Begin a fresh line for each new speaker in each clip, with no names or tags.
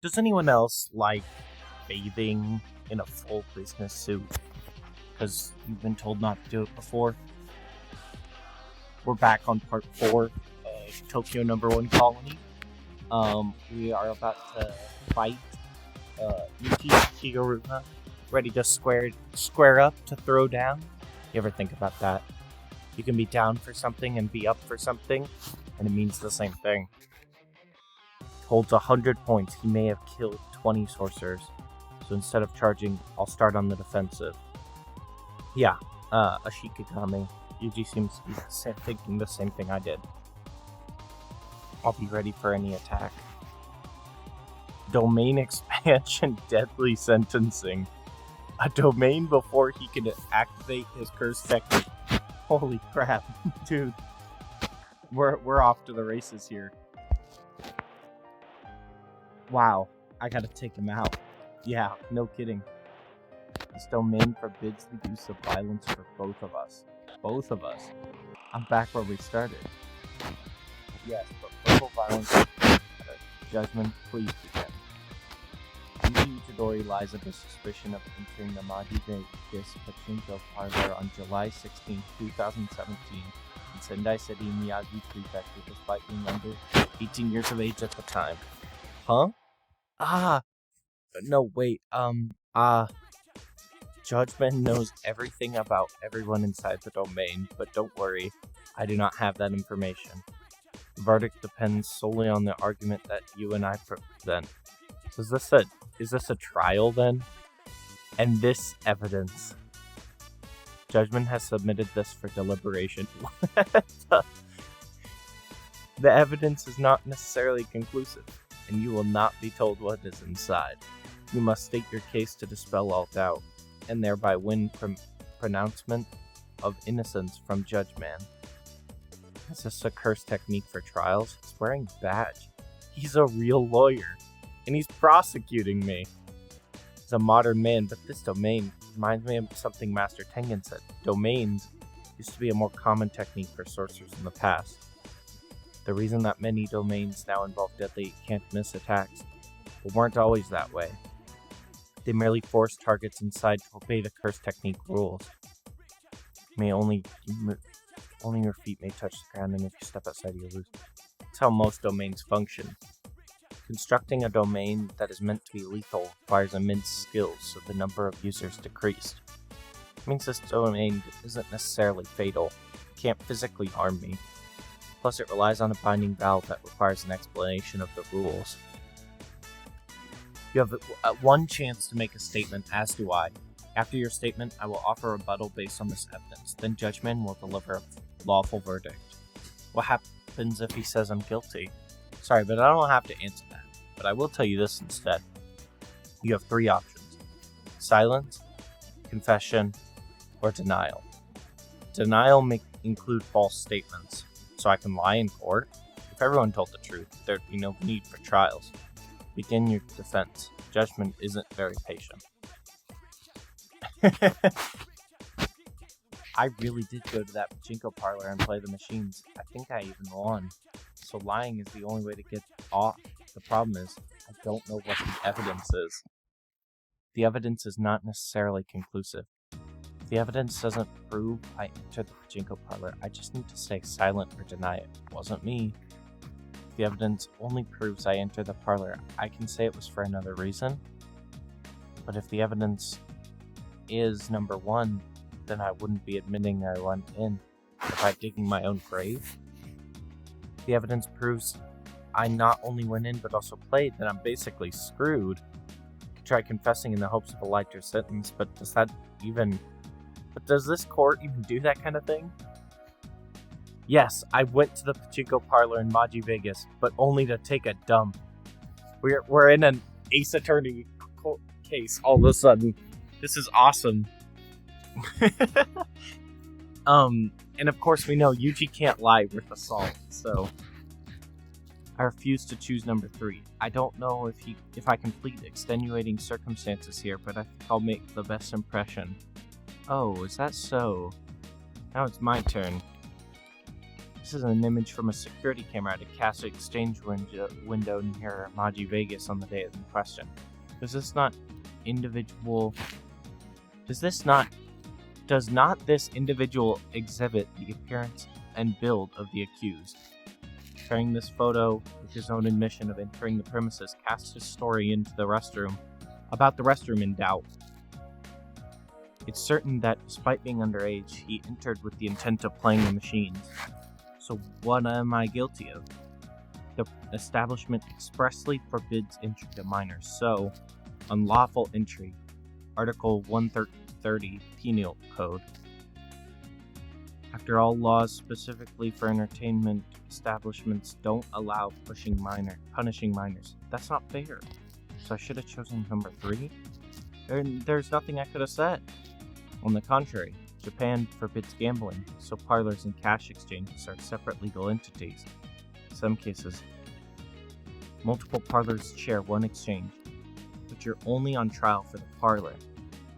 Does anyone else like bathing in a full business suit? Because you've been told not to do it before. We're back on part 4 of Tokyo No.1 Colony. We are about to fight Yuji and Higaruma, ready to square up to throw down. You ever think about that? You can be down for something and be up for something, and it means the same thing. Holds 100 points. He may have killed 20 sorcerers. So instead of charging, I'll start on the defensive. Yeah, Ashikigami. Yuji seems to be thinking the same thing I did. I'll be ready for any attack. Domain expansion, deadly sentencing. A domain before he can activate his curse technique. Holy crap, dude. We're off to the races here. Wow, I gotta take him out. Yeah, no kidding. This domain forbids the use of violence for both of us. Both of us. I'm back where we started. Yes, but verbal violence is judgment, please begin. Yuji Itadori lies under suspicion of entering the Maji-Vegas Pachinko parlor on July 16, 2017 in Sendai City, Miyagi Prefecture, despite being under 18 years of age at the time. Huh? No, wait, Judgment knows everything about everyone inside the domain, but don't worry, I do not have that information. The verdict depends solely on the argument that you and I present. So is this a trial then? And this evidence. Judgment has submitted this for deliberation. The evidence is not necessarily conclusive, and you will not be told what is inside. You must state your case to dispel all doubt, and thereby win pronouncement of innocence from Judge-Man. Is this a curse technique for trials? He's wearing a badge. He's a real lawyer, and he's prosecuting me. He's a modern man, but this domain reminds me of something Master Tengen said. Domains used to be a more common technique for sorcerers in the past. The reason that many domains now involve deadly can't-miss attacks, but weren't always that way. They merely force targets inside to obey the curse technique rules. Only your feet may touch the ground, and if you step outside, you lose. That's how most domains function. Constructing a domain that is meant to be lethal requires immense skills, so the number of users decreased. It means this domain isn't necessarily fatal. It can't physically harm me. Plus, it relies on a binding valve that requires an explanation of the rules. You have one chance to make a statement, as do I. After your statement, I will offer a rebuttal based on this evidence. Then Judgment will deliver a lawful verdict. What happens if he says I'm guilty? Sorry, but I don't have to answer that. But I will tell you this instead. You have 3 options. Silence, confession, or denial. Denial may include false statements, so I can lie in court. If everyone told the truth, there'd be no need for trials. Begin your defense. Judgment isn't very patient. I really did go to that pachinko parlor and play the machines. I think I even won. So lying is the only way to get off. The problem is, I don't know what the evidence is. The evidence is not necessarily conclusive. If the evidence doesn't prove I entered the pachinko parlor, I just need to stay silent or deny it. It wasn't me. If the evidence only proves I entered the parlor, I can say it was for another reason. But if the evidence is number 1, then I wouldn't be admitting I went in by digging my own grave. If the evidence proves I not only went in but also played, then I'm basically screwed. I could try confessing in the hopes of a lighter sentence, but does this court even do that kind of thing? Yes, I went to the pachinko parlor in Maji Vegas, but only to take a dump. We're in an Ace Attorney court case all of a sudden. This is awesome. And of course we know Yuji can't lie with assault, so I refuse to choose number 3. I don't know if I can plead extenuating circumstances here, but I think I'll make the best impression. Oh, is that so? Now it's my turn. This is an image from a security camera at a cash exchange window near Maji Vegas on the day in question. Does not this individual exhibit the appearance and build of the accused? Sharing this photo with his own admission of entering the premises casts his story about the restroom in doubt. It's certain that despite being underage, he entered with the intent of playing the machines. So what am I guilty of? The establishment expressly forbids entry to minors, so unlawful entry. Article 130 Penal Code. After all, laws specifically for entertainment establishments don't allow punishing minors. That's not fair. So I should have chosen number 3? There's nothing I could have said. On the contrary, Japan forbids gambling, so parlors and cash exchanges are separate legal entities. In some cases, multiple parlors share one exchange, but you're only on trial for the parlor,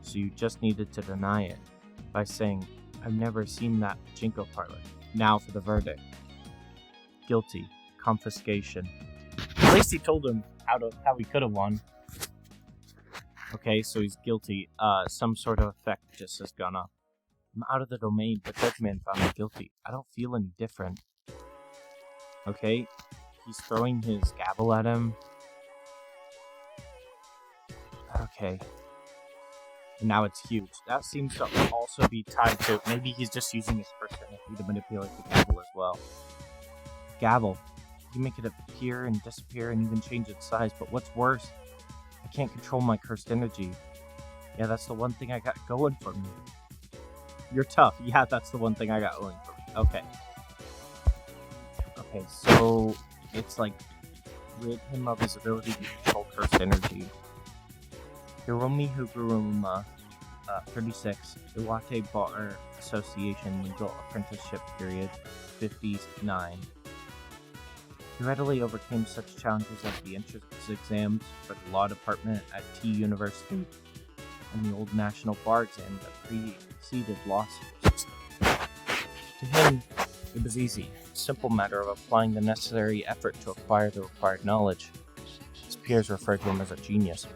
so you just needed to deny it by saying, "I've never seen that pachinko parlor." Now for the verdict. Guilty. Confiscation. At least he told him how he could have won. Okay, so he's guilty. Some sort of effect just has gone up. I'm out of the domain. The judgment found me guilty. I don't feel any different. Okay, he's throwing his gavel at him. Okay. And now it's huge. That seems to also be tied to, maybe he's just using his personality to manipulate the gavel as well. Gavel. You can make it appear and disappear and even change its size, but what's worse, I can't control my cursed energy. Yeah, that's the one thing I got going for me. You're tough. Yeah, that's the one thing I got going for me. Okay. Okay, so it's like rid him of his ability to control cursed energy. Higaruma, 36, Iwate Bar Association Legal Apprenticeship Period, 59. He readily overcame such challenges as the entrance exams for the law department at T University and the old national bar exam that preceded law school. To him, it was easy, a simple matter of applying the necessary effort to acquire the required knowledge. His peers referred to him as a genius,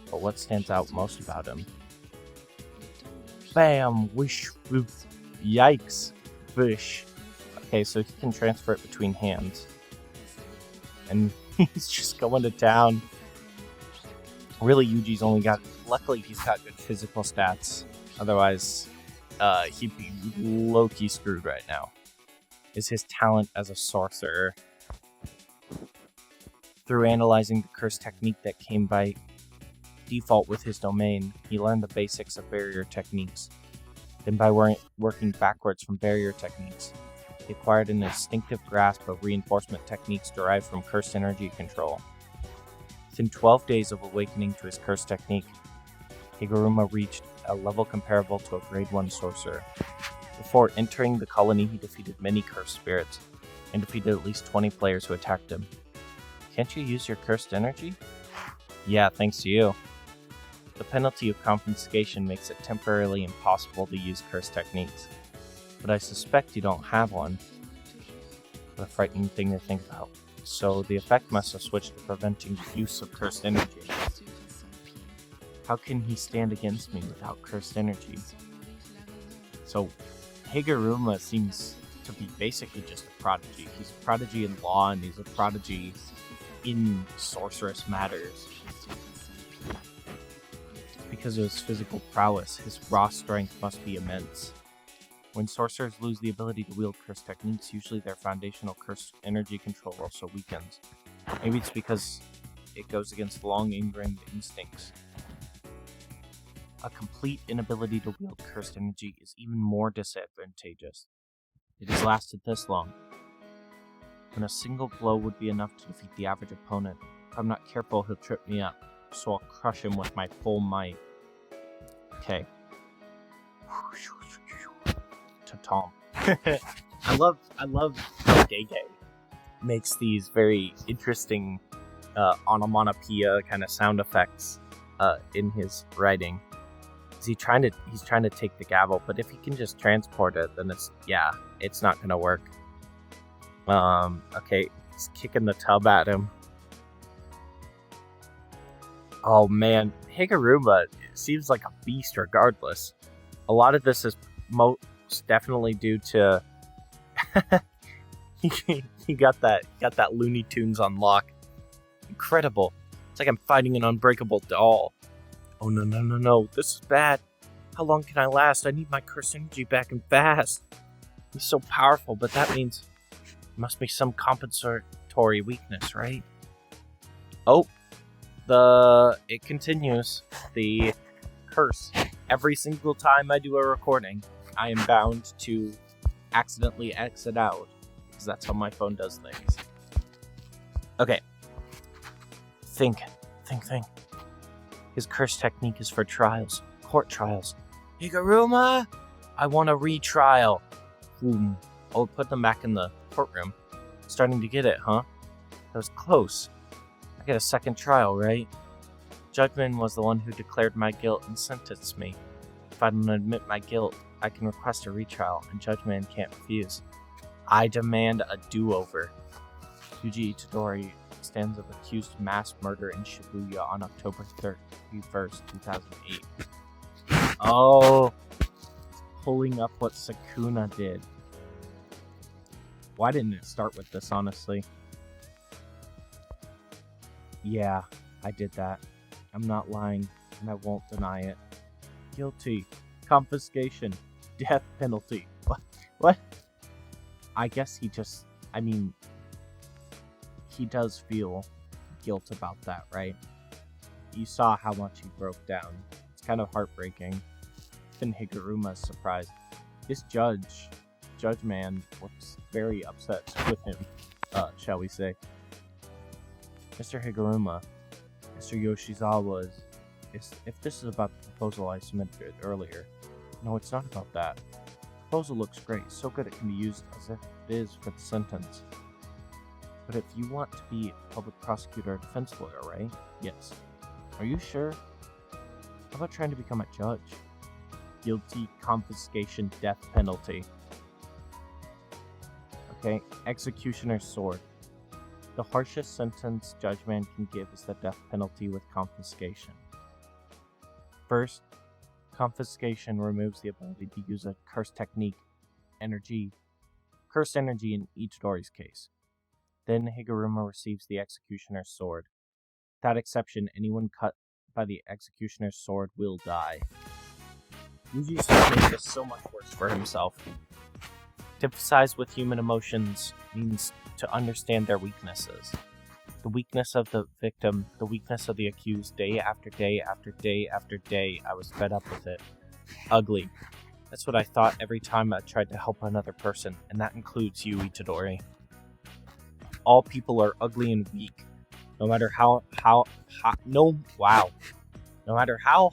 but what stands out most about him? Bam! Wish! Woof! Yikes! Bish! Okay, so he can transfer it between hands. And he's just going to town. Really, luckily he's got good physical stats. Otherwise, he'd be low-key screwed right now. Is his talent as a sorcerer. Through analyzing the curse technique that came by default with his domain, he learned the basics of barrier techniques. Then by working backwards from barrier techniques, he acquired an instinctive grasp of reinforcement techniques derived from cursed energy control. Within 12 days of awakening to his cursed technique, Higaruma reached a level comparable to a grade 1 sorcerer. Before entering the colony, he defeated many cursed spirits, and defeated at least 20 players who attacked him. Can't you use your cursed energy? Yeah, thanks to you. The penalty of confiscation makes it temporarily impossible to use cursed techniques. But I suspect you don't have one. What a frightening thing to think about. So the effect must have switched to preventing the use of cursed energy. How can he stand against me without cursed energy? So Higaruma seems to be basically just a prodigy. He's a prodigy in law and he's a prodigy in sorcerous matters. Because of his physical prowess, his raw strength must be immense. When sorcerers lose the ability to wield cursed techniques, usually their foundational cursed energy control also weakens. Maybe it's because it goes against long ingrained instincts. A complete inability to wield cursed energy is even more disadvantageous. It has lasted this long. When a single blow would be enough to defeat the average opponent, if I'm not careful, he'll trip me up, so I'll crush him with my full might. Okay. Tom. I love how Gege makes these very interesting onomatopoeia kind of sound effects in his writing. He's trying to take the gavel, but if he can just transport it, then it's not gonna work. Okay, he's kicking the tub at him. Oh man, Higaruma seems like a beast regardless. A lot of this is most definitely due to he got that Looney Tunes on lock. Incredible. It's like I'm fighting an unbreakable doll. Oh no, this is bad. How long can I last? I need my curse energy back and fast. He's so powerful, but that means there must be some compensatory weakness, right? Oh, it continues. The curse. Every single time I do a recording, I am bound to accidentally exit out, because that's how my phone does things. Okay. Think. His curse technique is for trials. Court trials. Higaruma! I want a retrial. Boom. Oh, put them back in the courtroom. Starting to get it, huh? That was close. I get a second trial, right? Judgment was the one who declared my guilt and sentenced me. If I don't admit my guilt, I can request a retrial, and Judgment can't refuse. I demand a do-over. Yuji Itadori stands of accused mass murder in Shibuya on October 31st, 2008. Oh, pulling up what Sukuna did. Why didn't it start with this, honestly? Yeah, I did that. I'm not lying, and I won't deny it. Guilty. Confiscation. Death penalty. What? I guess he does feel guilt about that, right? You saw how much he broke down. It's kind of heartbreaking. Even Higuruma's surprised. This judge man looks very upset with him, shall we say. Mr. Higaruma, Mr. Yoshizawa if this is about the proposal I submitted earlier. No, it's not about that. The proposal looks great, so good it can be used as if it is for the sentence. But if you want to be a public prosecutor or defense lawyer, right? Yes. Are you sure? How about trying to become a judge? Guilty, confiscation, death penalty. Okay, executioner's sword. The harshest sentence Judgment can give is the death penalty with confiscation. First, confiscation removes the ability to use a cursed energy in Itadori's case. Then Higaruma receives the executioner's sword. Without exception, anyone cut by the executioner's sword will die. Yuji made this so much worse for himself. To emphasize with human emotions means to understand their weaknesses. The weakness of the victim, the weakness of the accused, day after day after day after day, I was fed up with it. Ugly. That's what I thought every time I tried to help another person, and that includes you, Itadori. All people are ugly and weak. No matter how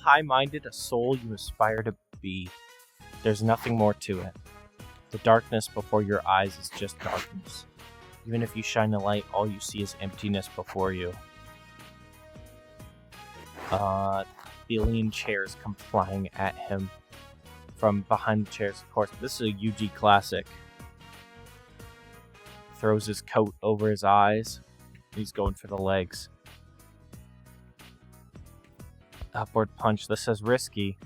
high-minded a soul you aspire to be, there's nothing more to it. The darkness before your eyes is just darkness. Even if you shine a light, all you see is emptiness before you. Billion chairs come flying at him from behind the chairs. Of course, this is a Yuji classic. Throws his coat over his eyes. He's going for the legs. Upward punch. This is risky.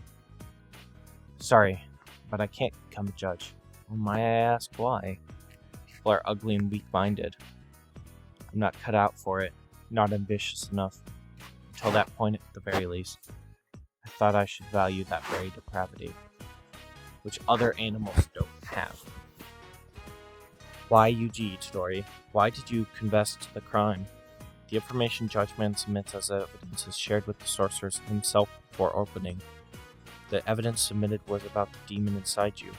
Sorry, but I can't become a judge. May I ask why? People are ugly and weak-minded. I'm not cut out for it. Not ambitious enough. Until that point, at the very least. I thought I should value that very depravity, which other animals don't have. Why Yuji Itadori? Why did you confess to the crime? The information Judgment submits as evidence is shared with the sorcerer himself before opening. The evidence submitted was about the demon inside you.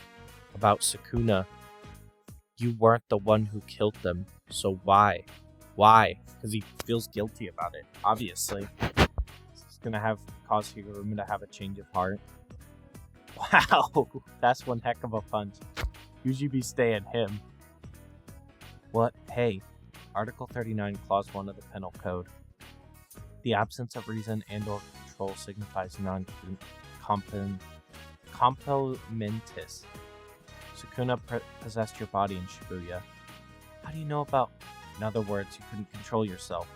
About Sukuna. You weren't the one who killed them, so why? Why? Because he feels guilty about it, obviously. It's gonna cause Higaruma to have a change of heart. Wow, that's one heck of a punch. Usually be staying him. What? Hey, Article 39, Clause 1 of the Penal Code. The absence of reason and or control signifies non-complimentis. Sukuna possessed your body in Shibuya. How do you know about... In other words, you couldn't control yourself.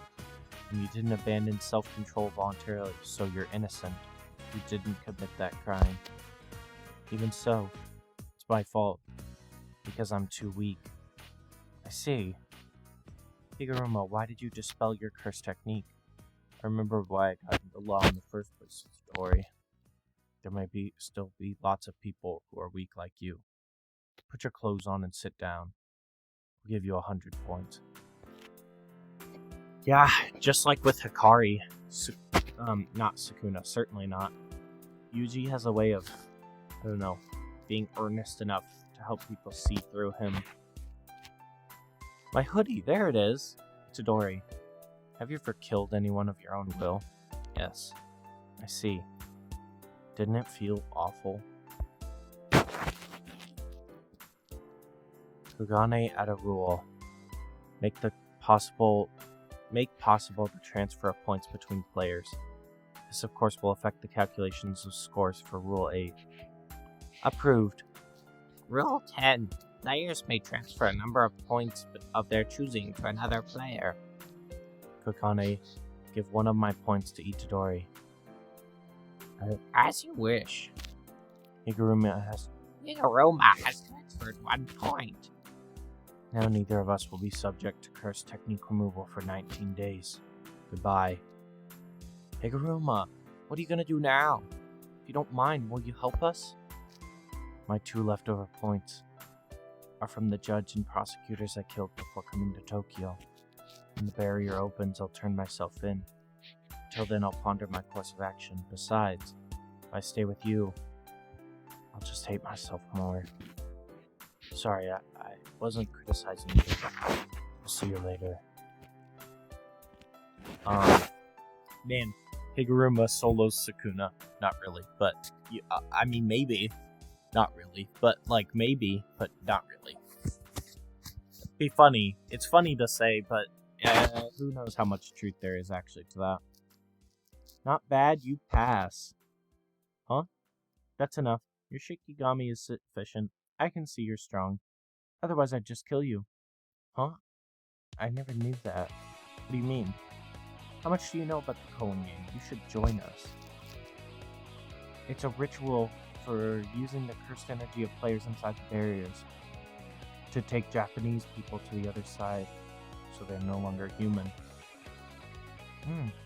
And you didn't abandon self-control voluntarily, so you're innocent. You didn't commit that crime. Even so, it's my fault. Because I'm too weak. I see. Higaruma, why did you dispel your curse technique? I remember why I got into law in the first place, Tori. There might still be lots of people who are weak like you. Put your clothes on and sit down. I'll give you 100 points. Yeah, just like with Hikari. Not Sukuna, certainly not. Yuji has a way of, I don't know, being earnest enough to help people see through him. My hoodie, there it is. Itadori, have you ever killed anyone of your own will? Yes. I see. Didn't it feel awful? Kugane add a rule. Make possible the transfer of points between players. This of course will affect the calculations of scores for Rule 8. Approved. Rule 10. Players may transfer a number of points of their choosing to another player. Kokane, give one of my points to Itadori. As you wish. Higaruma has transferred 1 point. Now neither of us will be subject to curse technique removal for 19 days. Goodbye. Higaruma, what are you gonna do now? If you don't mind, will you help us? My 2 leftover points are from the judge and prosecutors I killed before coming to Tokyo. When the barrier opens, I'll turn myself in. Till then, I'll ponder my course of action. Besides, if I stay with you, I'll just hate myself more. Sorry, I wasn't criticizing you. I'll see you later. Man, Higuruma solos Sukuna. Not really, but, I mean, maybe. Not really, but, like, maybe, but not really. Be funny. It's funny to say, but who knows how much truth there is actually to that. Not bad, you pass. Huh? That's enough. Your Shikigami is sufficient. I can see you're strong. Otherwise, I'd just kill you. Huh? I never knew that. What do you mean? How much do you know about the Colon game? You should join us. It's a ritual for using the cursed energy of players inside the barriers to take Japanese people to the other side, so they're no longer human.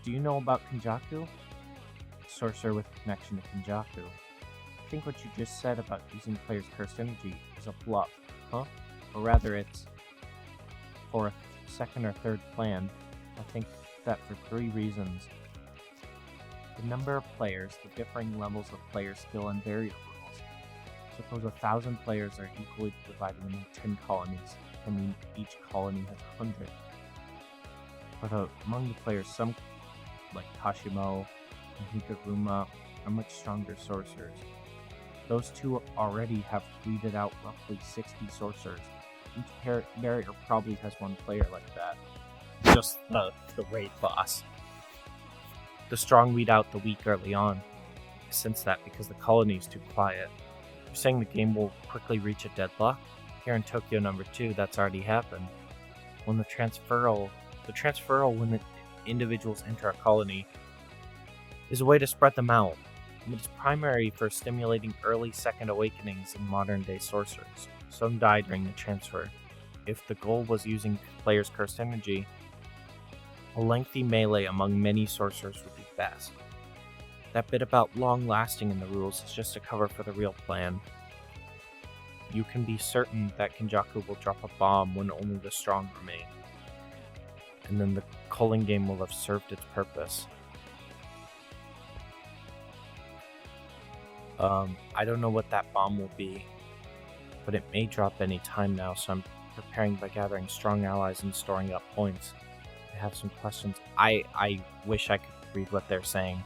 Do you know about Kenjaku? Sorcerer with a connection to Kenjaku. I think what you just said about using players' cursed energy is a bluff, huh? Or rather, it's for a second or third plan. I think that for 3 reasons. The number of players, the differing levels of player skill, and barrier rules. Suppose 1,000 players are equally divided into 10 colonies. I mean, each colony has 100. But among the players, some, like Kashimo and Higaruma, are much stronger sorcerers. Those 2 already have weeded out roughly 60 sorcerers. Each barrier probably has 1 player like that. Just the raid boss. The strong weed out the weak early on. I sense that because the colony is too quiet. You're saying the game will quickly reach a deadlock? Here in Tokyo number 2, that's already happened. When the transferal when the individuals enter a colony is a way to spread them out. It is primary for stimulating early second awakenings in modern-day sorcerers. Some die during the transfer. If the goal was using players' cursed energy, a lengthy melee among many sorcerers would be best. That bit about long-lasting in the rules is just a cover for the real plan. You can be certain that Kenjaku will drop a bomb when only the strong remain. And then the culling game will have served its purpose. I don't know what that bomb will be, but it may drop any time now, so I'm preparing by gathering strong allies and storing up points. I have some questions. I wish I could read what they're saying.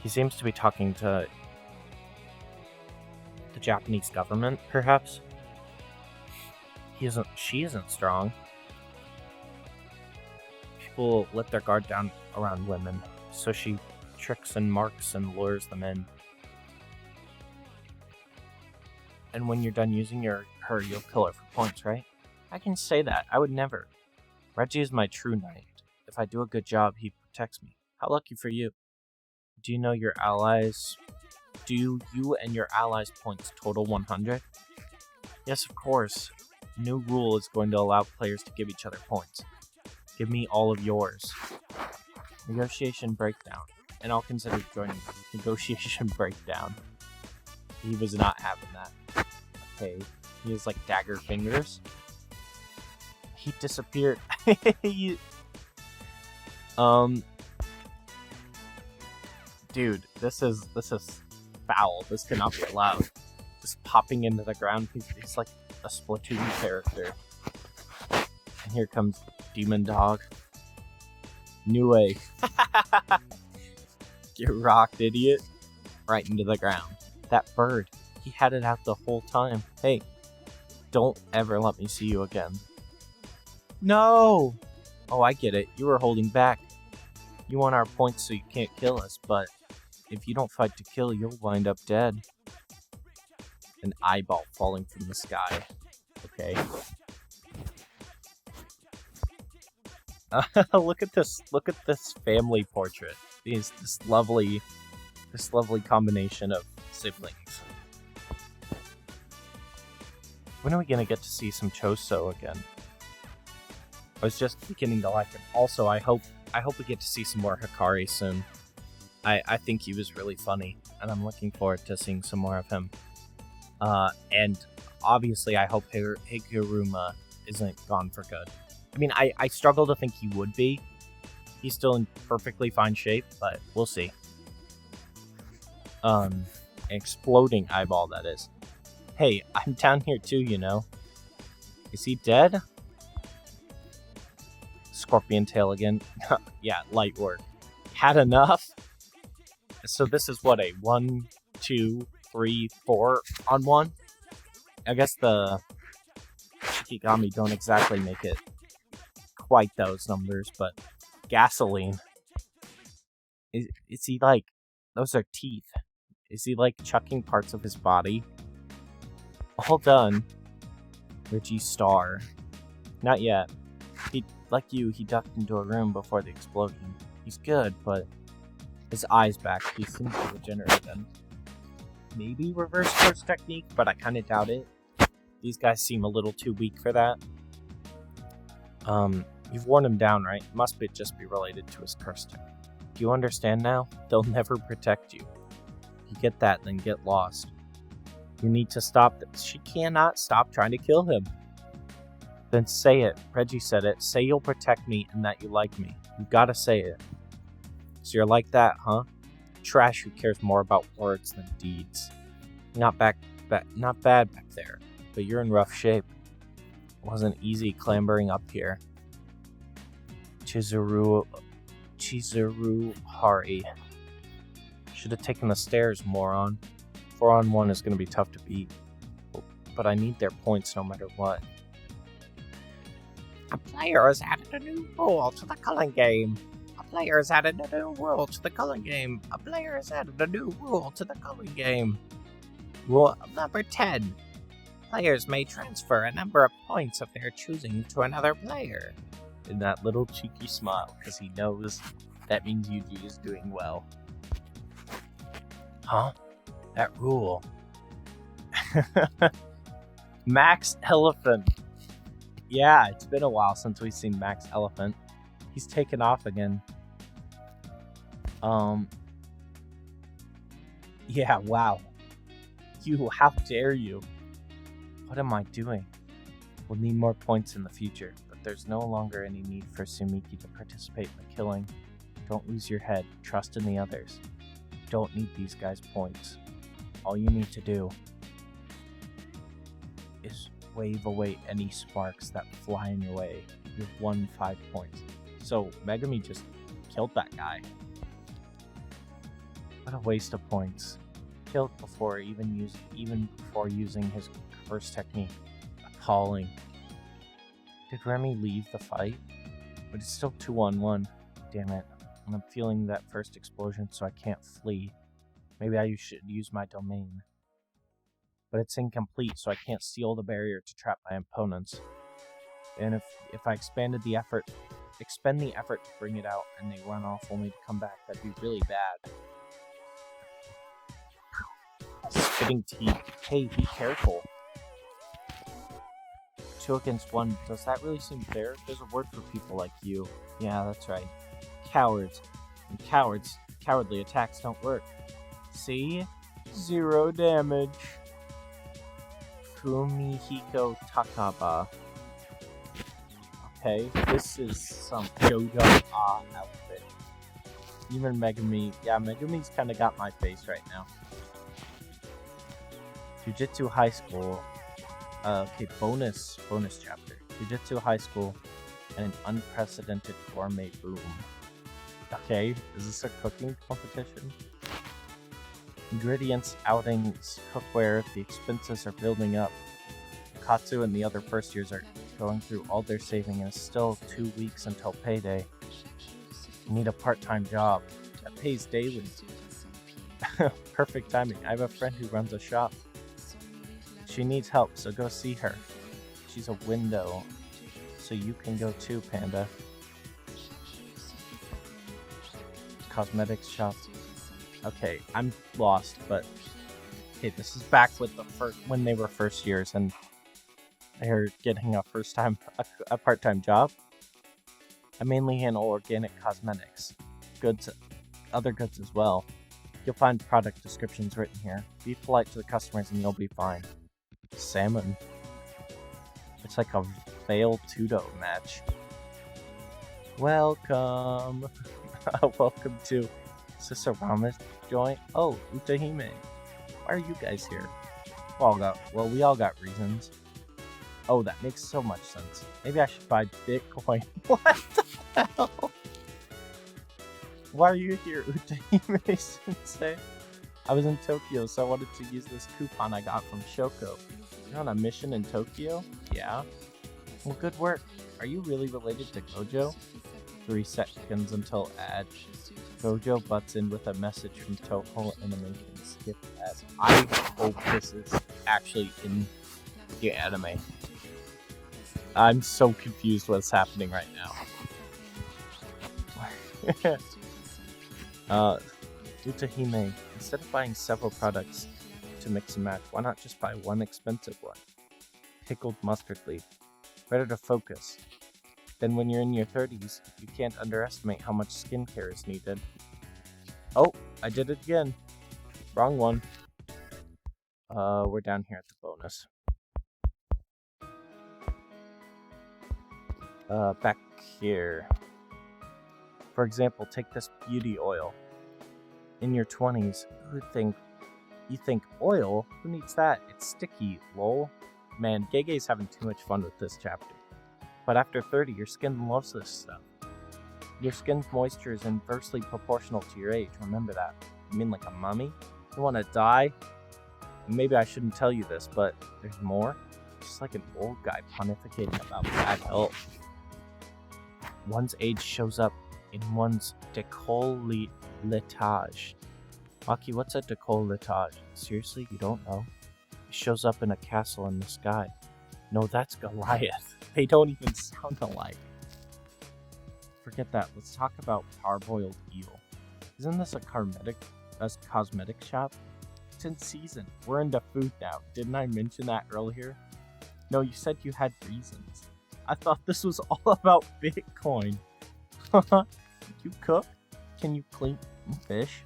He seems to be talking to the Japanese government, perhaps? She isn't strong. People let their guard down around women, so she tricks and marks and lures them in. And when you're done using her, you'll kill her for points, right? I can say that. I would never. Reggie is my true knight. If I do a good job, he protects me. How lucky for you. Do you know your allies? Do you and your allies' points total 100? Yes, of course. The new rule is going to allow players to give each other points. Give me all of yours. Negotiation breakdown. And I'll consider joining negotiation breakdown. He was not having that. Okay. He has like dagger fingers. He disappeared. Dude, this is foul. This cannot be allowed. Just popping into the ground. He's like a Splatoon character. And here comes Demon Dog. New way. Get rocked, idiot. Right into the ground. That bird. He had it out the whole time. Hey, don't ever let me see you again. No! Oh, I get it. You were holding back. You want our points so you can't kill us, but if you don't fight to kill, you'll wind up dead. An eyeball falling from the sky. Okay. Look at this. Look at this family portrait. This lovely combination of siblings. When are we gonna get to see some Choso again? I was just beginning to like him. Also, I hope we get to see some more Hikari soon. I think he was really funny, and I'm looking forward to seeing some more of him. And obviously, I hope Higaruma isn't gone for good. I mean, I struggle to think he would be. He's still in perfectly fine shape, but we'll see. Exploding eyeball, that is. Hey, I'm down here too, you know. Is he dead? Scorpion tail again. Yeah, light work. Had enough? So this is what, a 1, 2, 3, 4 on 1? I guess the Shikigami don't exactly make it quite those numbers, but gasoline. Is he like, those are teeth. Is he like chucking parts of his body? All done. Reggie Star. Not yet. Like you, he ducked into a room before the explosion. He's good, but his eye's back. He seems to regenerate them. Maybe reverse course technique, but I kind of doubt it. These guys seem a little too weak for that. You've worn him down, right? Must just be related to his curse tech. Do you understand now? They'll never protect you. If you get that, then get lost. You need to stop this. She cannot stop trying to kill him. Then say it. Reggie said it. Say you'll protect me and that you like me. You gotta say it. So you're like that, huh? Trash who cares more about words than deeds. Not bad back there, but you're in rough shape. It wasn't easy clambering up here. Chizuru Hari. Should have taken the stairs, moron. 4-on-1 is gonna be tough to beat. But I need their points no matter what. A player has added a new rule to the culling game. A player has added a new rule to the culling game. A player has added a new rule to the culling game. Rule number 10. Players may transfer a number of points of their choosing to another player. And that little cheeky smile, because he knows that means Yuji is doing well. Huh? That rule. Max Elephant. Yeah, it's been a while since we've seen Max Elephant. He's taken off again. Yeah, wow. How dare you? What am I doing? We'll need more points in the future, but there's no longer any need for Sumiki to participate in the killing. Don't lose your head. Trust in the others. Don't need these guys' points. All you need to do is wave away any sparks that fly in your way. You've won 5 points. So Megumi just killed that guy. What a waste of points. Killed before even before using his curse technique. Appalling. Did Remy leave the fight? But it's still 2-on-1. Damn it. And I'm feeling that first explosion, so I can't flee. Maybe I should use my domain. But it's incomplete, so I can't seal the barrier to trap my opponents. And if I expend the effort to bring it out, and they run off only to come back, that'd be really bad. Spitting teeth. Hey, be careful. 2 against 1. Does that really seem fair? There's a word for people like you. Yeah, that's right. Cowards. And cowardly attacks don't work. See? 0 damage. Fumihiko Takaba. Okay, this is some JoJo outfit. Even Megumi. Yeah, Megumi's kind of got my face right now. Jujutsu High School. Okay, bonus chapter. Jujutsu High School and an unprecedented gourmet boom. Okay, is this a cooking competition? Ingredients, outings, cookware, the expenses are building up. Katsu and the other first years are going through all their saving, and it's still 2 weeks until payday. You need a part-time job that pays daily. Perfect timing. I have a friend who runs a shop. She needs help, so go see her. She's a window, so you can go too, Panda. Cosmetics shop. Okay, I'm lost, but okay, this is back with the when they were first years and they're getting a part-time job. I mainly handle organic cosmetics, other goods as well. You'll find product descriptions written here. Be polite to the customers and you'll be fine. Salmon. It's like a failed Tudo match. Welcome. Welcome to Sisarama's joint. Oh, Utahime. Why are you guys here? We all got reasons. Oh, that makes so much sense. Maybe I should buy Bitcoin. What the hell? Why are you here, Utahime-sensei? I was in Tokyo, so I wanted to use this coupon I got from Shoko. You're on a mission in Tokyo? Yeah. Well, good work. Are you really related to Gojo? 3 seconds until ad. Gojo butts in with a message from Toho Animation. Skip ad. I hope this is actually in the anime. I'm so confused what's happening right now. Utahime, instead of buying several products to mix and match, why not just buy one expensive one? Pickled mustard leaf. Better to focus. Then when you're in your 30s, you can't underestimate how much skincare is needed. Oh, I did it again. Wrong one. We're down here at the bonus. Back here. For example, take this beauty oil. In your 20s, you think oil? Who needs that? It's sticky, lol. Man, Gege's having too much fun with this chapter. But after 30, your skin loves this stuff. Your skin's moisture is inversely proportional to your age, remember that. You mean like a mummy? You wanna die? Maybe I shouldn't tell you this, but there's more. Just like an old guy pontificating about bad health. One's age shows up in one's décolletage. Maki, what's a décolletage? Seriously, you don't know? It shows up in a castle in the sky. No, that's Goliath. They don't even sound alike. Forget that. Let's talk about parboiled eel. Isn't this a cosmetic shop? It's in season. We're into food now. Didn't I mention that earlier? No, you said you had reasons. I thought this was all about Bitcoin. You cook? Can you clean fish?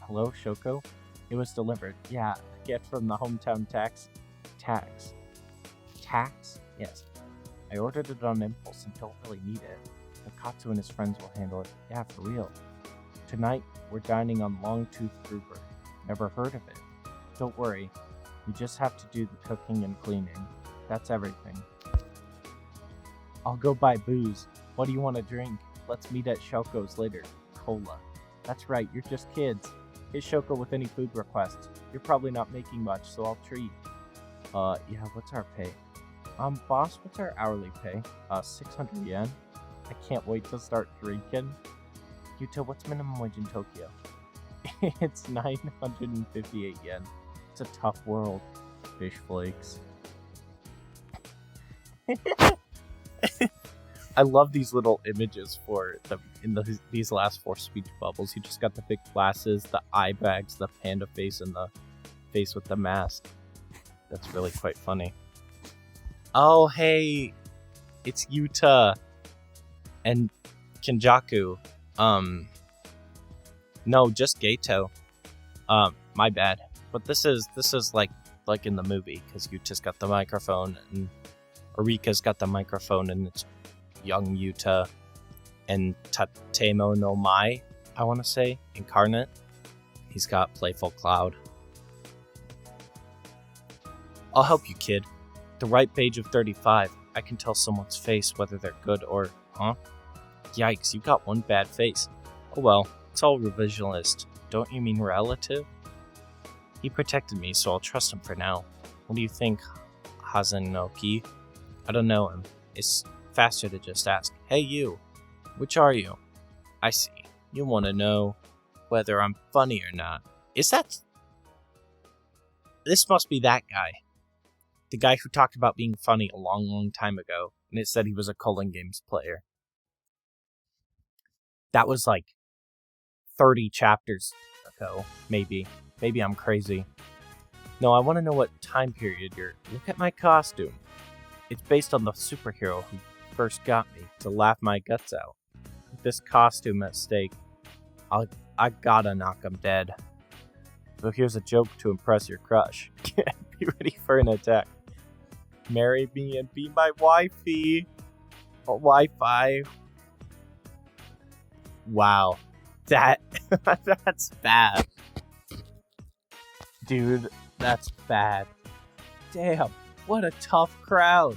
Hello, Shoko? It was delivered. Yeah, a gift from the hometown tax? Tax? Yes. I ordered it on impulse and don't really need it. Katsu and his friends will handle it. Yeah, for real. Tonight, we're dining on Long-Tooth Grouper. Never heard of it. Don't worry. You just have to do the cooking and cleaning. That's everything. I'll go buy booze. What do you want to drink? Let's meet at Shoko's later. Cola. That's right, you're just kids. Hit Shoko with any food requests. You're probably not making much, so I'll treat. Yeah, what's our pay? Boss, what's our hourly pay? 600 yen? I can't wait to start drinking. Yuta, what's minimum wage in Tokyo? It's 958 yen. It's a tough world. Fish flakes. I love these little images for them in these last 4 speech bubbles. You just got the big glasses, the eye bags, the panda face, and the face with the mask. That's really quite funny. Oh, hey, it's Yuta and Kenjaku. No, just Gato. My bad. But this is like in the movie, because Yuta's got the microphone and Arika's got the microphone, and it's young Yuta and Tatemo no Mai, I want to say, incarnate. He's got Playful Cloud. I'll help you, kid. At the ripe age of 35, I can tell someone's face whether they're good or... Huh? Yikes, you got one bad face. Oh well, it's all revisionist. Don't you mean relative? He protected me, so I'll trust him for now. What do you think, Hazenoki? I don't know him. It's faster to just ask, hey you, which are you? I see. You want to know whether I'm funny or not. Is that... This must be that guy. The guy who talked about being funny a long time ago, and it said he was a Culling Games player. That was like 30 chapters ago, maybe. Maybe I'm crazy. No, I want to know what time period you're... Look at my costume. It's based on the superhero who first got me to laugh my guts out. With this costume at stake, I gotta knock him dead. So here's a joke to impress your crush. Be ready for an attack. Marry me and be my wifey. Or Wi-Fi. Wow. That's bad. Dude, that's bad. Damn, what a tough crowd.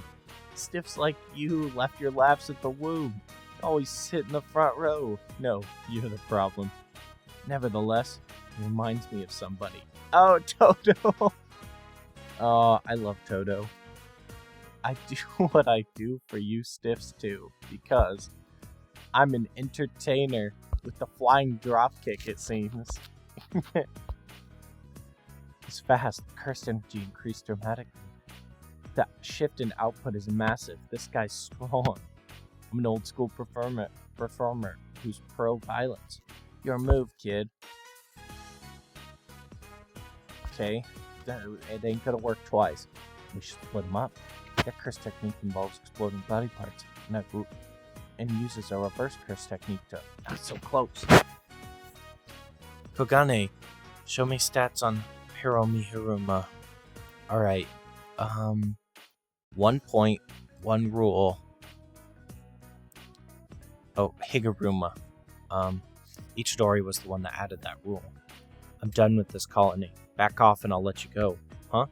Stiffs like you left your laughs at the womb. Always sit in the front row. No, you're the problem. Nevertheless, it reminds me of somebody. Oh, Toto! Oh, I love Toto. I do what I do for you stiffs too, because I'm an entertainer with the flying dropkick, it seems. It's fast. Cursed energy increased dramatically. The shift in output is massive. This guy's strong. I'm an old school performer who's pro-violence. Your move, kid. Okay, it ain't gonna work twice. We should split them up. That curse technique involves exploding body parts in a group and uses a reverse curse technique to... Not so close. Kogane, show me stats on Higaruma. Alright, 1 point, 1 rule. Oh, Higaruma. Ichidori was the one that added that rule. I'm done with this colony. Back off and I'll let you go. Huh?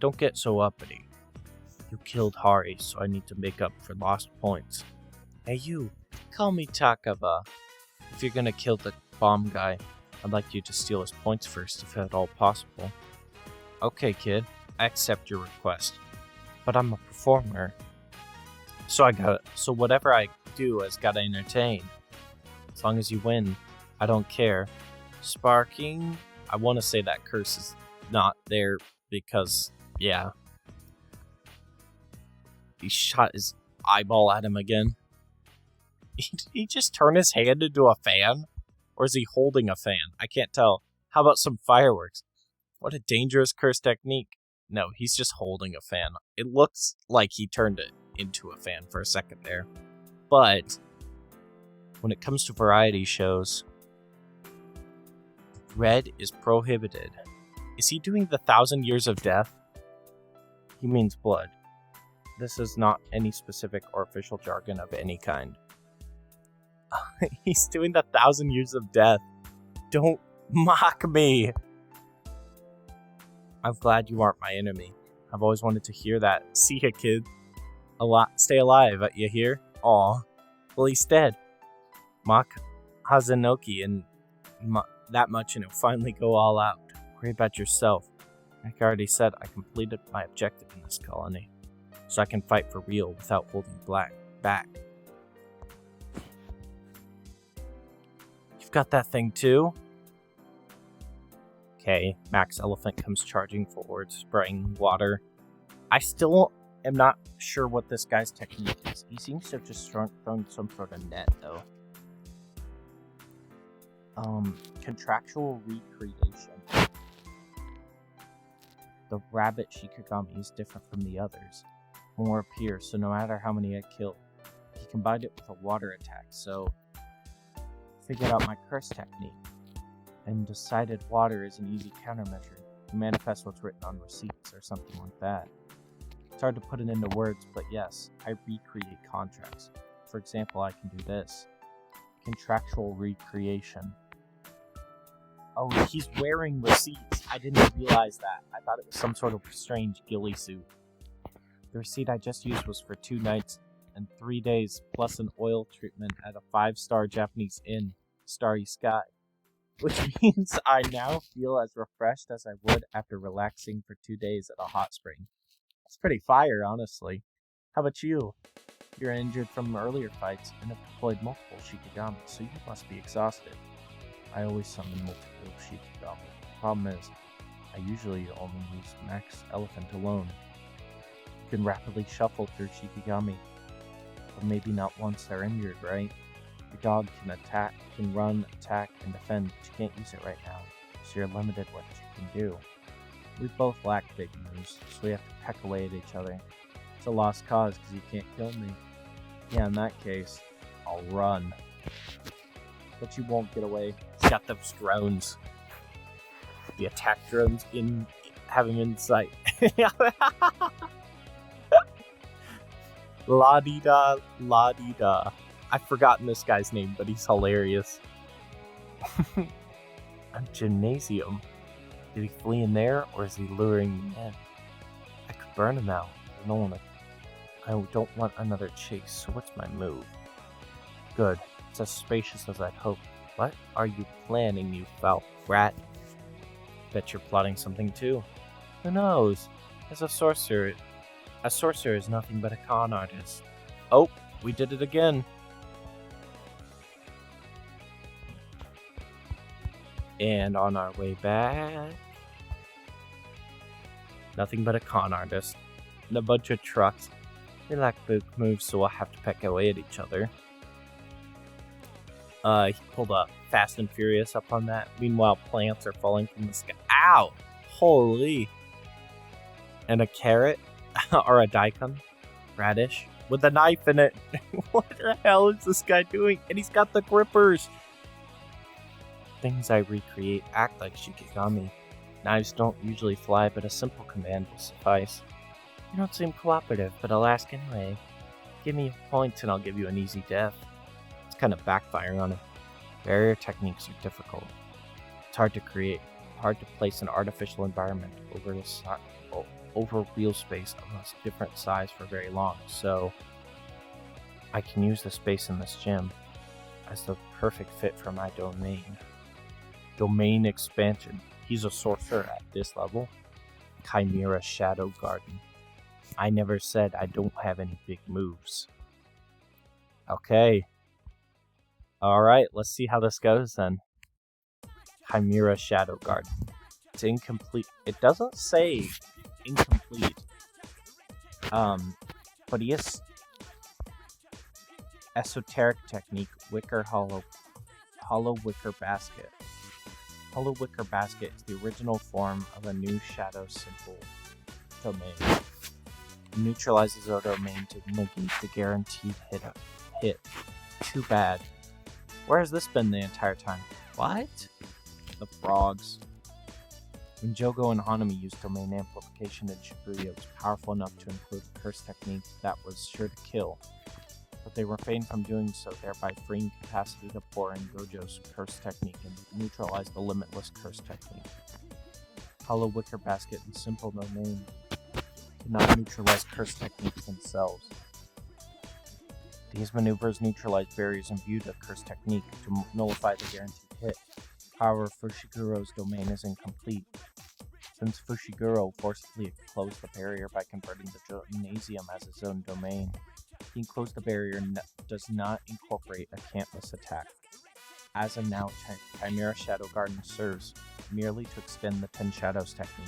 Don't get so uppity. You killed Hari, so I need to make up for lost points. Hey you, call me Takaba. If you're gonna kill the bomb guy, I'd like you to steal his points first if at all possible. Okay kid, I accept your request. But I'm a performer. So whatever I do has gotta entertain. As long as you win, I don't care. Sparking? I want to say that curse is not there because, yeah. He shot his eyeball at him again. Did he just turn his hand into a fan? Or is he holding a fan? I can't tell. How about some fireworks? What a dangerous curse technique. No, he's just holding a fan. It looks like he turned it into a fan for a second there. But when it comes to variety shows, red is prohibited. Is he doing the 1,000 Years of Death? He means blood. This is not any specific or official jargon of any kind. He's doing the 1,000 Years of Death. Don't mock me. I'm glad you aren't my enemy. I've always wanted to hear that. See ya, kid. Stay alive, you hear? Aw. Well, he's dead. Mock Hazenoki and that much and it'll finally go all out. Worry about yourself. Like I already said, I completed my objective in this colony. So I can fight for real without holding back. You've got that thing too? Okay, Max Elephant comes charging forward, spraying water. I still am not sure what this guy's technique is. He seems to have just thrown some sort of net, though. Contractual recreation. The rabbit Shikigami is different from the others. More appear, so no matter how many I kill. He combined it with a water attack, so figured out my curse technique and decided water is an easy countermeasure to manifest what's written on receipts or something like that. It's hard to put it into words, but yes, I recreate contracts. For example, I can do this. Contractual recreation. Oh, he's wearing receipts. I didn't realize that. I thought it was some sort of strange ghillie suit. The receipt I just used was for 2 nights and 3 days, plus an oil treatment at a 5-star Japanese inn, Starry Sky. Which means I now feel as refreshed as I would after relaxing for 2 days at a hot spring. That's pretty fire, honestly. How about you? You're injured from earlier fights and have deployed multiple Shikigami, so you must be exhausted. I always summon multiple Shikigami. The problem is, I usually only use Max Elephant alone. You can rapidly shuffle through Shikigami, but maybe not once they're injured, right? Your dog can run, attack, and defend, but you can't use it right now, so you're limited what you can do. We both lack big moves, so we have to peck away at each other. It's a lost cause because you can't kill me. Yeah, in that case, I'll run. But you won't get away. He's got those drones. The attack drones have him in sight. La-dee-da, la-dee-da. I've forgotten this guy's name, but he's hilarious. A gymnasium. Did he flee in there, or is he luring me in? I could burn him out. I don't want another chase, so what's my move? Good. It's as spacious as I'd hoped. What are you planning, you foul brat? Bet you're plotting something too. Who knows? As a sorcerer is nothing but a con artist. Oh, we did it again. And on our way back, nothing but a con artist and a bunch of trucks. They lack big moves, so we'll have to peck away at each other. He pulled a Fast and Furious up on that. Meanwhile, plants are falling from the sky. Ow! Holy! And a carrot, or a daikon, radish, with a knife in it. What the hell is this guy doing? And he's got the grippers! Things I recreate act like Shikigami. Knives don't usually fly, but a simple command will suffice. You don't seem cooperative, but I'll ask anyway. Give me points and I'll give you an easy death. It's kind of backfiring on him. Barrier techniques are difficult. It's hard to create, hard to place an artificial environment over real space of a different size for very long, so I can use the space in this gym as the perfect fit for my domain. Domain expansion. He's a sorcerer at this level. Chimera Shadow Garden. I never said I don't have any big moves. Okay. Alright, let's see how this goes then. Chimera Shadow Garden. It's incomplete. It doesn't say incomplete. But he has esoteric technique, hollow wicker basket. Hollow wicker basket is the original form of a new shadow symbol domain. It neutralizes a domain to negate the guaranteed hit. Too bad. Where has this been the entire time? What? The frogs. When Jogo and Hanami used domain amplification in Shibuya, it was powerful enough to include a curse technique that was sure to kill. But they refrained from doing so, thereby freeing capacity to pour in Gojo's curse technique and neutralize the limitless curse technique. Hollow wicker basket and simple domain cannot neutralize curse techniques themselves. These maneuvers neutralize barriers imbued of curse technique to nullify the guaranteed hit. However, Fushiguro's domain is incomplete. Since Fushiguro forcibly closed the barrier by converting the gymnasium as his own domain, the enclosed the barrier does not incorporate a cantless attack. As of now, Chimera Shadow Garden serves merely to extend the 10 Shadows technique.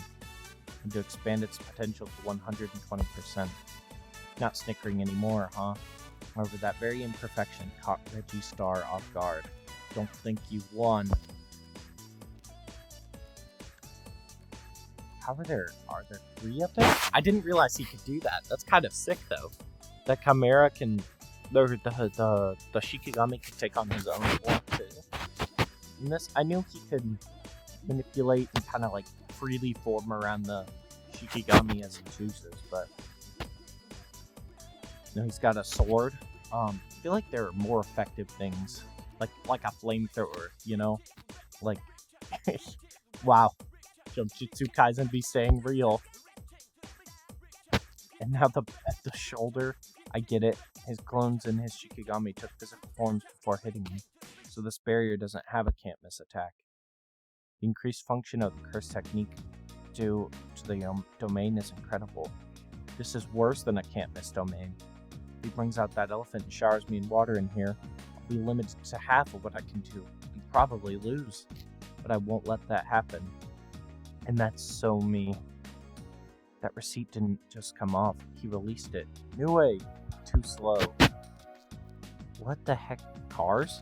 and to expand its potential to 120%. Not snickering anymore, huh? However, that very imperfection caught Reggie Star off guard. Don't think you've won. Are there 3 of them? I didn't realize he could do that. That's kind of sick, though. The Chimera can, the Shikigami can take on his own form, too. And this, I knew he could manipulate and kind of like freely form around the Shikigami as he chooses, but he's got a sword. I feel like there are more effective things, like a flamethrower, like wow, JUJUTSU Kaisen be staying real. And now at the shoulder, I get it. His clones and his Shikigami took physical forms before hitting me, so this barrier doesn't have a can't miss attack. The increased function of the curse technique due to the domain is incredible. This is worse than a can't miss domain. If he brings out that elephant and showers me in water in here, I'll be limited to half of what I can do and probably lose. But I won't let that happen. And that's so me. That receipt didn't just come off, he released it. New way, too slow. What the heck, cars?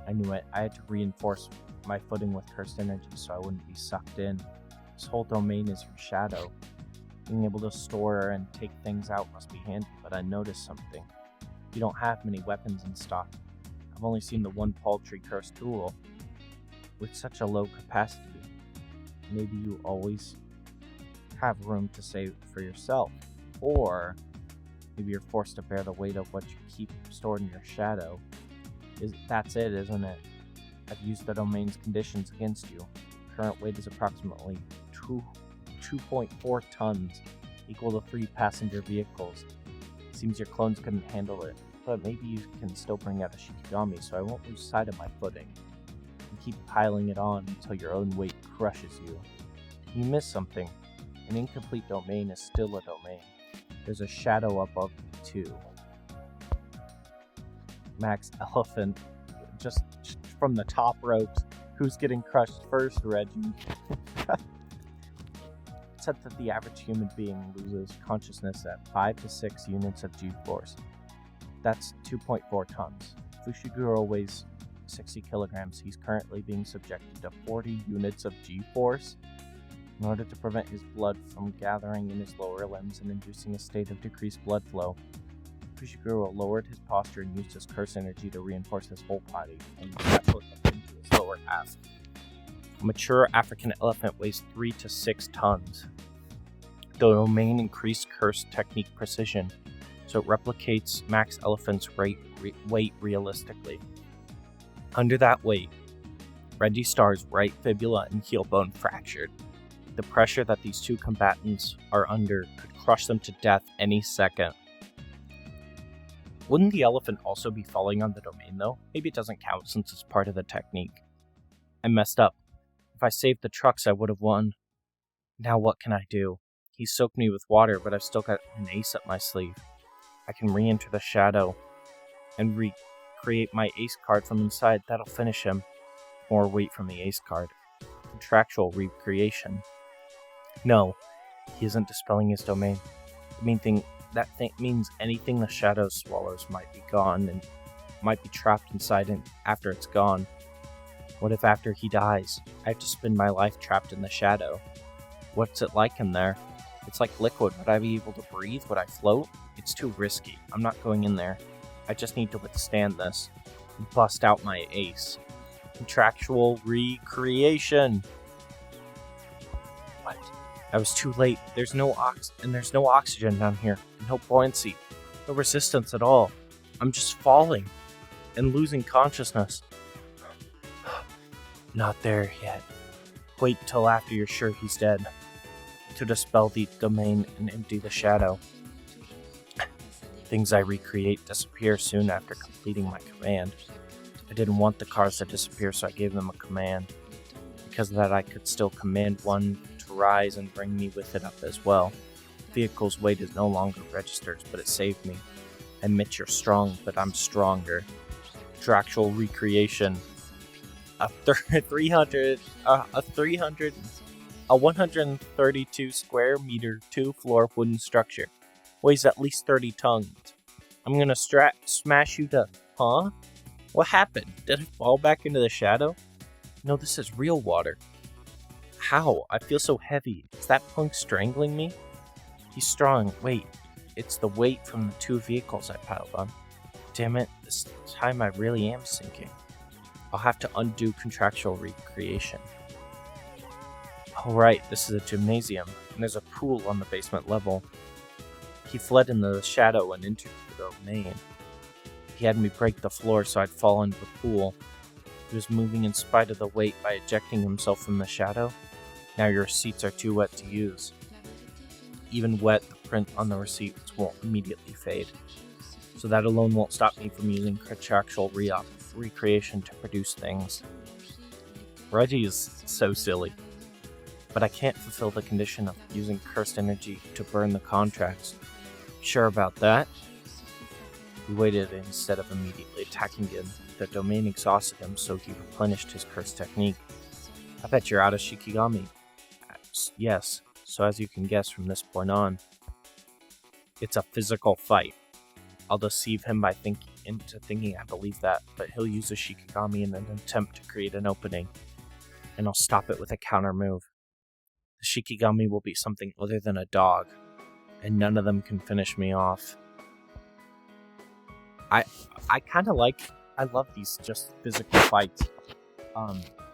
I knew it. I had to reinforce my footing with cursed energy so I wouldn't be sucked in. This whole domain is your shadow. Being able to store and take things out must be handy, but I noticed something. You don't have many weapons in stock. I've only seen the one paltry cursed tool. With such a low capacity, maybe you always have room to save for yourself, or maybe you're forced to bear the weight of what you keep stored in your shadow. That's it, isn't it? I've used the domain's conditions against you. Current weight is approximately 2.4 tons, equal to 3 passenger vehicles. Seems your clones couldn't handle it, but maybe you can still bring out a Shikigami so I won't lose sight of my footing. And keep piling it on until your own weight crushes you. You missed something. An incomplete domain is still a domain. There's a shadow above it too. Max Elephant, just from the top ropes. Who's getting crushed first, Reggie? It said that the average human being loses consciousness at 5 to 6 units of G-force. That's 2.4 tons. Fushiguro weighs 60 kilograms. He's currently being subjected to 40 units of G-force in order to prevent his blood from gathering in his lower limbs and inducing a state of decreased blood flow. Fushiguro lowered his posture and used his curse energy to reinforce his whole body, and put up into his lower half. A mature African elephant weighs 3 to 6 tons. The domain increased curse technique precision, so it replicates Max Elephant's weight realistically. Under that weight, Reggie Star's right fibula and heel bone fractured. The pressure that these two combatants are under could crush them to death any second. Wouldn't the elephant also be falling on the domain though? Maybe it doesn't count since it's part of the technique. I messed up. If I saved the trucks, I would have won. Now what can I do? He soaked me with water, but I've still got an ace up my sleeve. I can re-enter the shadow and recreate my ace card from inside. That'll finish him. More weight from the ace card. Contractual recreation. No, he isn't dispelling his domain. The main thing means anything the shadow swallows might be gone and might be trapped inside it after it's gone. What if after he dies, I have to spend my life trapped in the shadow? What's it like in there? It's like liquid. Would I be able to breathe? Would I float? It's too risky. I'm not going in there. I just need to withstand this and bust out my ace. Contractual recreation. What? I was too late. There's no oxygen down here. No buoyancy. No resistance at all. I'm just falling and losing consciousness. Not there yet. Wait till after you're sure he's dead. To dispel the domain and empty the shadow. Things I recreate disappear soon after completing my command. I didn't want the cars to disappear, so I gave them a command. Because of that, I could still command one to rise and bring me with it up as well. The vehicle's weight is no longer registers, but it saved me. I admit you're strong, but I'm stronger. Contractual recreation. A 300 A 132 square meter, 2-floor wooden structure. Weighs at least 30 tons. I'm gonna smash you to... Huh? What happened? Did I fall back into the shadow? No, this is real water. How? I feel so heavy. Is that punk strangling me? He's strong. Wait, it's the weight from the 2 vehicles I piled on. Damn it, this time I really am sinking. I'll have to undo contractual recreation. Oh right, this is a gymnasium, and there's a pool on the basement level. He fled into the shadow and entered the domain. He had me break the floor so I'd fall into the pool. He was moving in spite of the weight by ejecting himself from the shadow. Now your receipts are too wet to use. Even wet, the print on the receipts won't immediately fade. So that alone won't stop me from using contractual recreation to produce things. Reggie is so silly. But I can't fulfill the condition of using cursed energy to burn the contracts. Sure about that? He waited instead of immediately attacking him. The domain exhausted him, so he replenished his cursed technique. I bet you're out of Shikigami. Yes, so as you can guess from this point on, it's a physical fight. I'll deceive him by thinking I believe that, but he'll use a Shikigami in an attempt to create an opening, and I'll stop it with a counter move. The Shikigami will be something other than a dog, and none of them can finish me off. I love these just physical fights.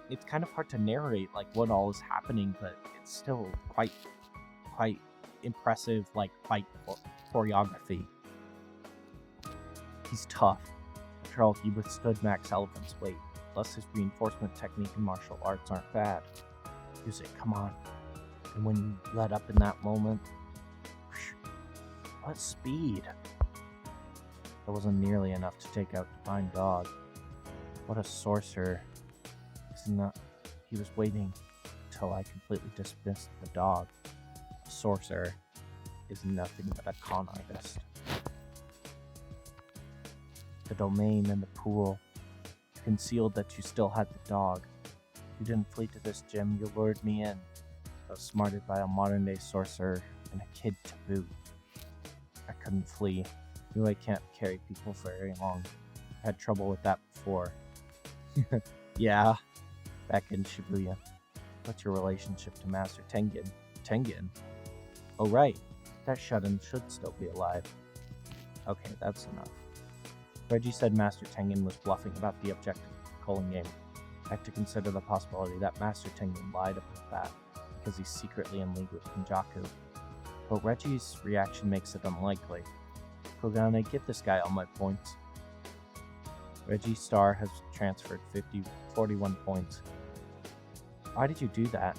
It's kind of hard to narrate like what all is happening, but it's still quite impressive like fight choreography. He's tough. After all, he withstood Max Elephant's weight. Plus, his reinforcement technique and martial arts aren't bad. Use it, come on. And when you let up in that moment, what speed! That wasn't nearly enough to take out Divine Dog. What a sorcerer. He was waiting until I completely dismissed the dog. A sorcerer is nothing but a con artist. The domain and the pool. You concealed that you still had the dog. You didn't flee to this gym, you lured me in. Outsmarted by a modern-day sorcerer and a kid to boot. I couldn't flee. Knew I can't carry people for very long. I had trouble with that before. Yeah, back in Shibuya. What's your relationship to Master Tengen? Tengen? Oh right, that shut-in should still be alive. Okay, that's enough. Reggie said Master Tengen was bluffing about the objective calling game. I have to consider the possibility that Master Tengen lied about that, because he's secretly in league with Kenjaku. But Reggie's reaction makes it unlikely. Kogane, give this guy all my points. Reggie Star has transferred 41 points. Why did you do that?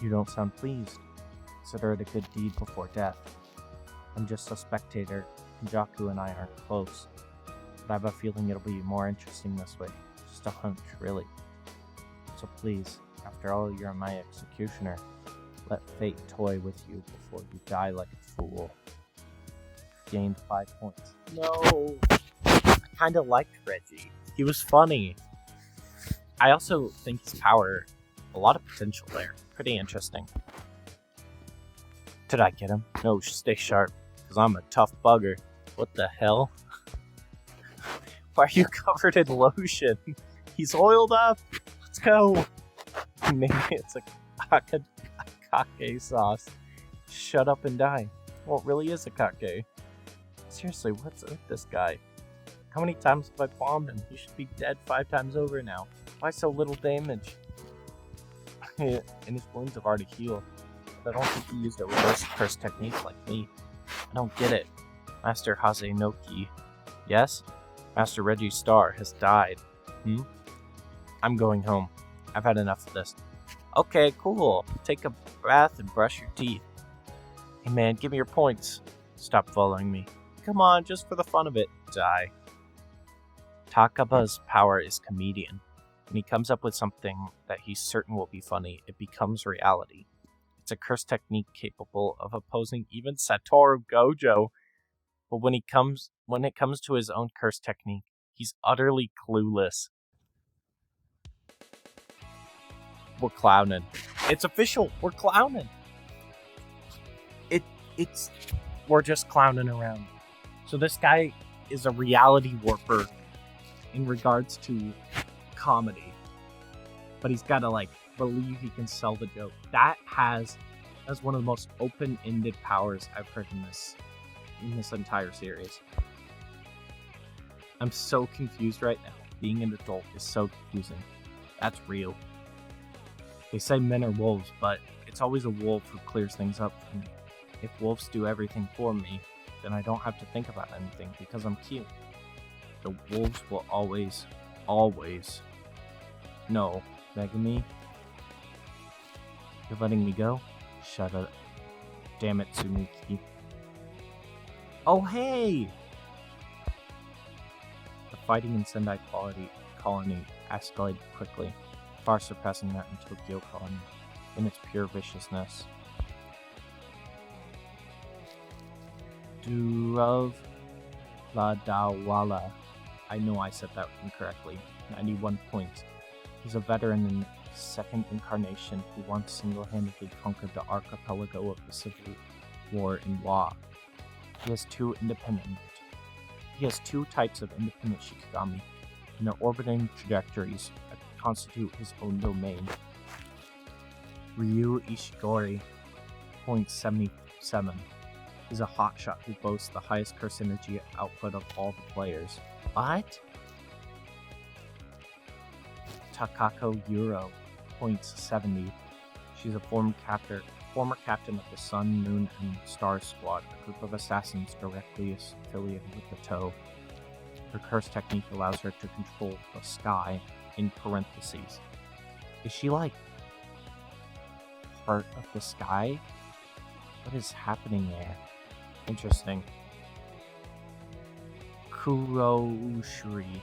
You don't sound pleased. Consider it a good deed before death. I'm just a spectator. Kenjaku and I aren't close. But I have a feeling it'll be more interesting this way. Just a hunch, really. So please, after all, you're my executioner. Let fate toy with you before you die like a fool. Gained 5 points. No! I kinda liked Reggie. He was funny. I also think his power, a lot of potential there. Pretty interesting. Did I get him? No, stay sharp, because I'm a tough bugger. What the hell? Why are you covered in lotion? He's oiled up! Let's go! Maybe it's a kake sauce. Shut up and die. Well, it really is a kake. Seriously, what's with this guy? How many times have I bombed him? He should be dead 5 times over now. Why so little damage? And his wounds have already healed. But I don't think he used a reverse curse technique like me. I don't get it. Master Hazenoki. Yes? Master Reggie Star has died. I'm going home. I've had enough of this. Okay, cool. Take a bath and brush your teeth. Hey man, give me your points. Stop following me. Come on, just for the fun of it. Die. Takaba's power is comedian. When he comes up with something that he's certain will be funny, it becomes reality. It's a curse technique capable of opposing even Satoru Gojo. But when it comes to his own curse technique, he's utterly clueless. We're clowning. It's official. We're clowning. We're just clowning around. So this guy is a reality warper in regards to comedy. But he's got to, like, believe he can sell the joke. That's one of the most open-ended powers I've heard in this entire series. I'm so confused right now. Being an adult is so confusing. That's real. They say men are wolves, but it's always a wolf who clears things up for me. If wolves do everything for me, then I don't have to think about anything because I'm cute. The wolves will always know. Megumi, you're letting me go? Shut up. Damn it, Tsunuki. Oh, hey! The fighting in Sendai Colony escalated quickly, far surpassing that in Tokyo Colony in its pure viciousness. Durov Ladawala. I know I said that incorrectly. 91 points. He's a veteran in second incarnation who once single-handedly conquered the archipelago of the Civil War in Wa. He has two types of independent Shikigami, and their orbiting trajectories constitute his own domain. Ryu Ishigori, .77, is a hotshot who boasts the highest curse energy output of all the players. What? Takako Yuro, .70. She's a former captain of the Sun, Moon, and Star Squad, a group of assassins directly affiliated with the Toe. Her curse technique allows her to control the sky, in parentheses. Is she, like, part of the sky? What is happening there? Interesting. Kuroushiri,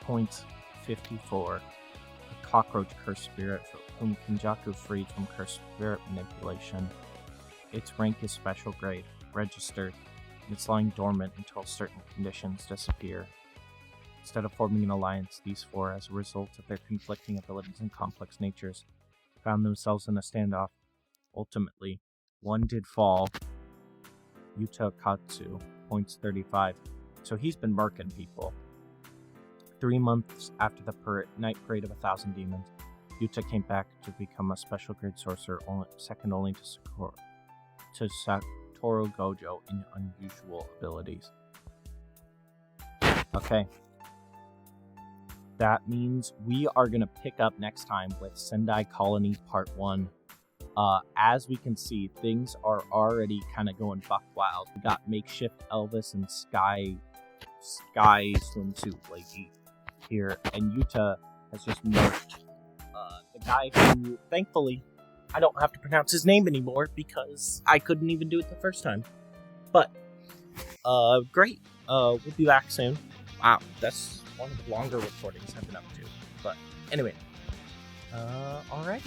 .54. A cockroach curse spirit whom Kenjaku freed from curse spirit manipulation. Its rank is special grade, registered, and it's lying dormant until certain conditions disappear. Instead of forming an alliance, these four, as a result of their conflicting abilities and complex natures, found themselves in a standoff. Ultimately, one did fall. Yutakatsu, .35. So he's been murking people. 3 months after the night parade of 1,000 demons, Yuta came back to become a special grade sorcerer, second only to Satoru Gojo in unusual abilities. Okay. That means we are going to pick up next time with Sendai Colony Part 1. As we can see, things are already kind of going buck wild. We got makeshift Elvis and Sky swimsuit lady here, and Yuta has just murked the guy who, thankfully, I don't have to pronounce his name anymore because I couldn't even do it the first time. But, great. We'll be back soon. Wow, that's one of the longer recordings I've been up to. But, anyway. Alrighty.